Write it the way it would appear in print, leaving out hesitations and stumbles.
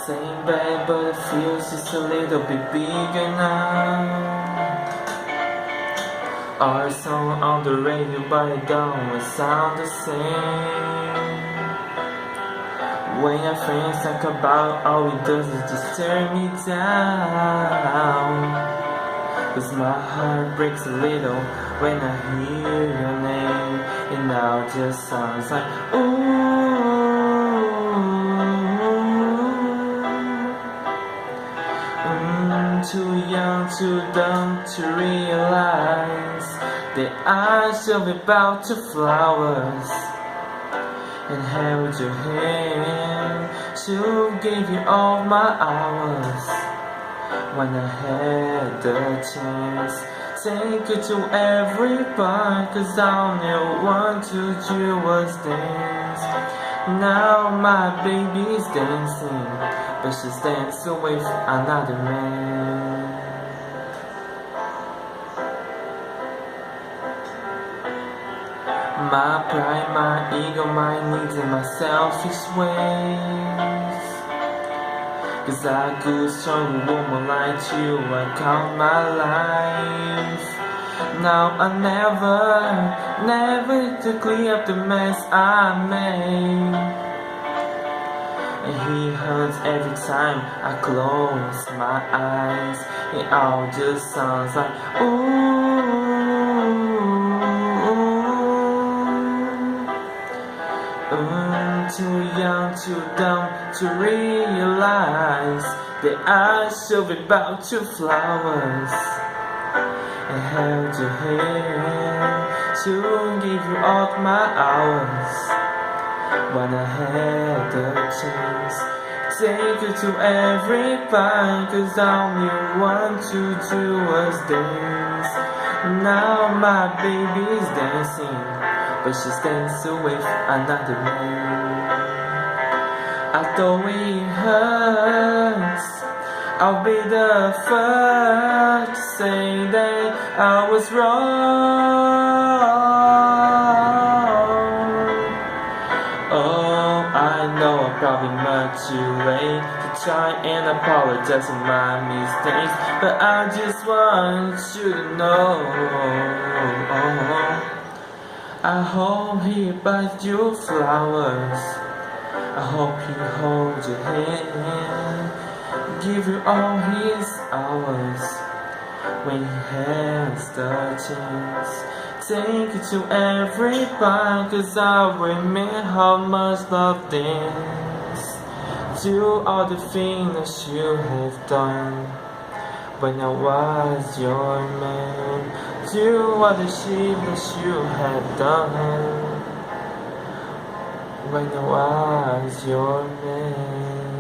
Same bed, but it feels just a little bit bigger now. Our song on the radio, but it don't sound the same. When your friends talk about all it does is just tear me down. Cause my heart breaks a little when I hear your name. It now just sounds like ooh. Too young, too dumb to realize that I should be about to flowers and held your hand. Should give you all my hours when I had the chance. Take you to every part, cause I only want to do was dance. Now my baby's dancing, but she's dancing with another man. My pride, my ego, my needs, and my selfish ways. Cause I could strong woman like you, I count my life. Now I never to clear up the mess I made. And he hurts every time I close my eyes. It all just sounds like ooh. Too young, too dumb to realize that I should be about to flowers and held your hand to give you all my hours when I had the chance. Take you to every part, cause all you want to do was dance. Now my baby's dancing, but she's dancing with another man. Although it hurts, I'll be the first to say that I was wrong. Oh, I know I'm probably much too late to try and apologize for my mistakes, but I just want you to know. I hope he buys you flowers. I hope he holds your hand, give you all his hours when he has the chance. Take you to every part, cause I remember how much love dance. Do all the things that you have done when I was your man. Do all the shit that you had done when I was your man.